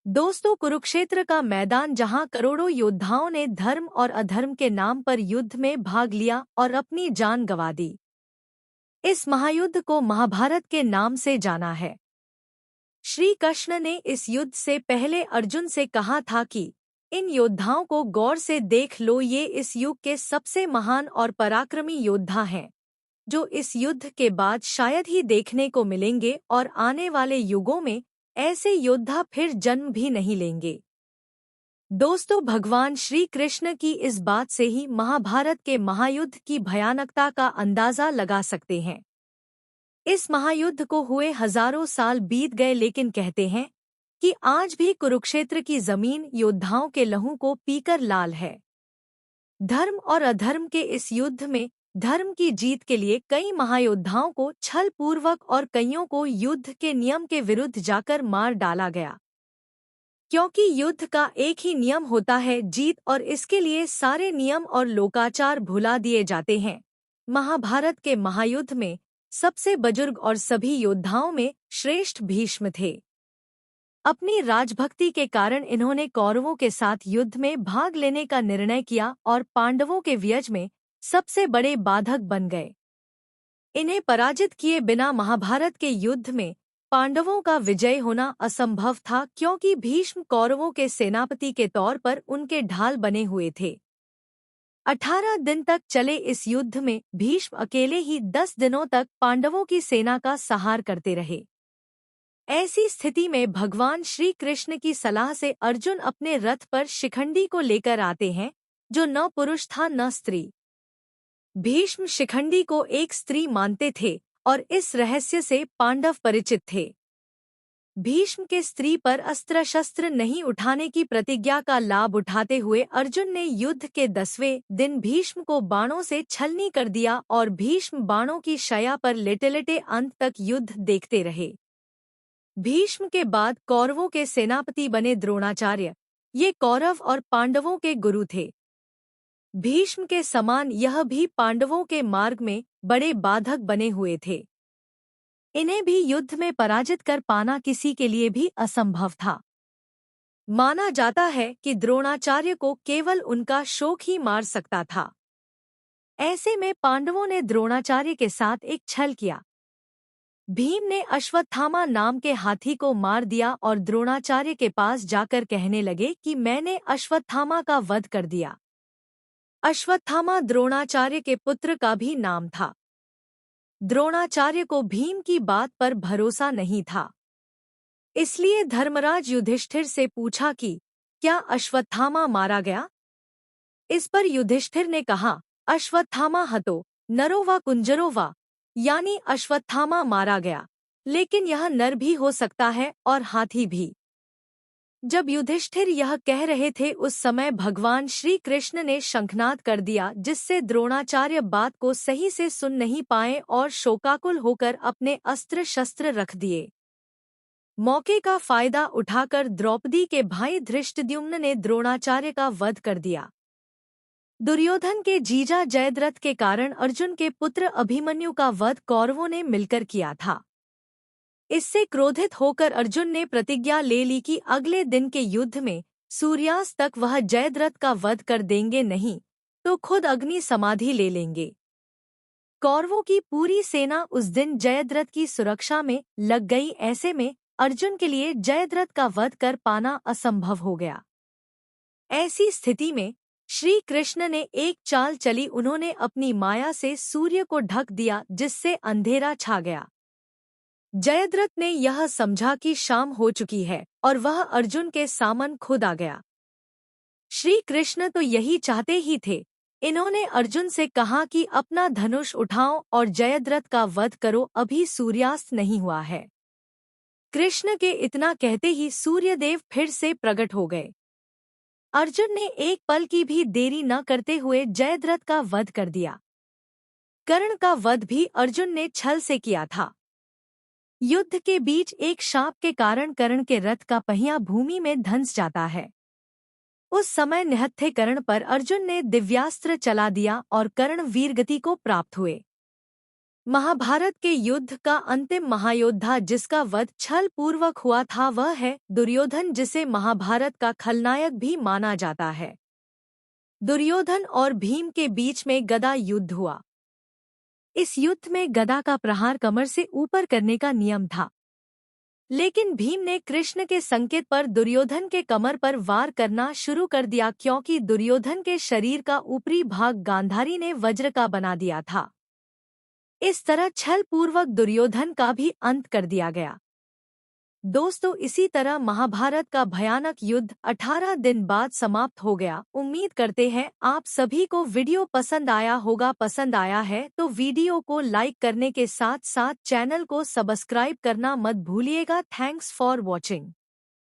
दोस्तों, कुरुक्षेत्र का मैदान जहां करोड़ों योद्धाओं ने धर्म और अधर्म के नाम पर युद्ध में भाग लिया और अपनी जान गंवा दी। इस महायुद्ध को महाभारत के नाम से जाना है। श्री कृष्ण ने इस युद्ध से पहले अर्जुन से कहा था कि इन योद्धाओं को गौर से देख लो, ये इस युग के सबसे महान और पराक्रमी योद्धा हैं, जो इस युद्ध के बाद शायद ही देखने को मिलेंगे और आने वाले युगों में ऐसे योद्धा फिर जन्म भी नहीं लेंगे। दोस्तों, भगवान श्री कृष्ण की इस बात से ही महाभारत के महायुद्ध की भयानकता का अंदाजा लगा सकते हैं। इस महायुद्ध को हुए हजारों साल बीत गए, लेकिन कहते हैं कि आज भी कुरुक्षेत्र की जमीन योद्धाओं के लहू को पीकर लाल है। धर्म और अधर्म के इस युद्ध में धर्म की जीत के लिए कई महायोद्धाओं को छल पूर्वक और कईयों को युद्ध के नियम के विरुद्ध जाकर मार डाला गया, क्योंकि युद्ध का एक ही नियम होता है, जीत, और इसके लिए सारे नियम और लोकाचार भुला दिए जाते हैं। महाभारत के महायुद्ध में सबसे बुजुर्ग और सभी योद्धाओं में श्रेष्ठ भीष्म थे। अपनी राजभक्ति के कारण इन्होंने कौरवों के साथ युद्ध में भाग लेने का निर्णय किया और पांडवों के व्यज में सबसे बड़े बाधक बन गए। इन्हें पराजित किए बिना महाभारत के युद्ध में पांडवों का विजय होना असंभव था, क्योंकि भीष्म कौरवों के सेनापति के तौर पर उनके ढाल बने हुए थे। 18 दिन तक चले इस युद्ध में भीष्म अकेले ही 10 दिनों तक पांडवों की सेना का संहार करते रहे। ऐसी स्थिति में भगवान श्री कृष्ण की सलाह से अर्जुन अपने रथ पर शिखंडी को लेकर आते हैं, जो न पुरुष था न स्त्री। भीष्म शिखंडी को एक स्त्री मानते थे और इस रहस्य से पांडव परिचित थे। भीष्म के स्त्री पर अस्त्र शस्त्र नहीं उठाने की प्रतिज्ञा का लाभ उठाते हुए अर्जुन ने युद्ध के 10वें दिन भीष्म को बाणों से छलनी कर दिया और भीष्म बाणों की शया पर लेटे-लेटे अंत तक युद्ध देखते रहे। भीष्म के बाद कौरवों के सेनापति बने द्रोणाचार्य। ये कौरव और पांडवों के गुरु थे। भीष्म के समान यह भी पांडवों के मार्ग में बड़े बाधक बने हुए थे। इन्हें भी युद्ध में पराजित कर पाना किसी के लिए भी असंभव था। माना जाता है कि द्रोणाचार्य को केवल उनका शोक ही मार सकता था। ऐसे में पांडवों ने द्रोणाचार्य के साथ एक छल किया। भीम ने अश्वत्थामा नाम के हाथी को मार दिया और द्रोणाचार्य के पास जाकर कहने लगे कि मैंने अश्वत्थामा का वध कर दिया। अश्वत्थामा द्रोणाचार्य के पुत्र का भी नाम था। द्रोणाचार्य को भीम की बात पर भरोसा नहीं था, इसलिए धर्मराज युधिष्ठिर से पूछा कि क्या अश्वत्थामा मारा गया। इस पर युधिष्ठिर ने कहा, अश्वत्थामा हतो नरो वा कुंजरो वा, यानी अश्वत्थामा मारा गया, लेकिन यह नर भी हो सकता है और हाथी भी। जब युधिष्ठिर यह कह रहे थे उस समय भगवान श्री कृष्ण ने शंखनाद कर दिया, जिससे द्रोणाचार्य बात को सही से सुन नहीं पाए और शोकाकुल होकर अपने अस्त्र शस्त्र रख दिए। मौके का फायदा उठाकर द्रौपदी के भाई धृष्टद्युम्न ने द्रोणाचार्य का वध कर दिया। दुर्योधन के जीजा जयद्रथ के कारण अर्जुन के पुत्र अभिमन्यु का वध कौरवों ने मिलकर किया था। इससे क्रोधित होकर अर्जुन ने प्रतिज्ञा ले ली कि अगले दिन के युद्ध में सूर्यास्त तक वह जयद्रथ का वध कर देंगे, नहीं तो खुद अग्नि समाधि ले लेंगे। कौरवों की पूरी सेना उस दिन जयद्रथ की सुरक्षा में लग गई। ऐसे में अर्जुन के लिए जयद्रथ का वध कर पाना असंभव हो गया। ऐसी स्थिति में श्री कृष्ण ने एक चाल चली। उन्होंने अपनी माया से सूर्य को ढक दिया, जिससे अंधेरा छा गया। जयद्रथ ने यह समझा कि शाम हो चुकी है और वह अर्जुन के सामने खुद आ गया। श्री कृष्ण तो यही चाहते ही थे। इन्होंने अर्जुन से कहा कि अपना धनुष उठाओ और जयद्रथ का वध करो, अभी सूर्यास्त नहीं हुआ है। कृष्ण के इतना कहते ही सूर्यदेव फिर से प्रकट हो गए। अर्जुन ने एक पल की भी देरी न करते हुए जयद्रथ का वध कर दिया। कर्ण का वध भी अर्जुन ने छल से किया था। युद्ध के बीच एक शाप के कारण कर्ण के रथ का पहिया भूमि में धंस जाता है। उस समय निहत्थे कर्ण पर अर्जुन ने दिव्यास्त्र चला दिया और कर्ण वीरगति को प्राप्त हुए। महाभारत के युद्ध का अंतिम महायोद्धा जिसका वध छल पूर्वक हुआ था वह है दुर्योधन, जिसे महाभारत का खलनायक भी माना जाता है। दुर्योधन और भीम के बीच में गदा युद्ध हुआ। इस युद्ध में गदा का प्रहार कमर से ऊपर करने का नियम था, लेकिन भीम ने कृष्ण के संकेत पर दुर्योधन के कमर पर वार करना शुरू कर दिया, क्योंकि दुर्योधन के शरीर का ऊपरी भाग गांधारी ने वज्र का बना दिया था। इस तरह छल पूर्वक दुर्योधन का भी अंत कर दिया गया। दोस्तों, इसी तरह महाभारत का भयानक युद्ध 18 दिन बाद समाप्त हो गया। उम्मीद करते हैं आप सभी को वीडियो पसंद आया होगा। पसंद आया है तो वीडियो को लाइक करने के साथ साथ चैनल को सब्सक्राइब करना मत भूलिएगा। Thanks for watching.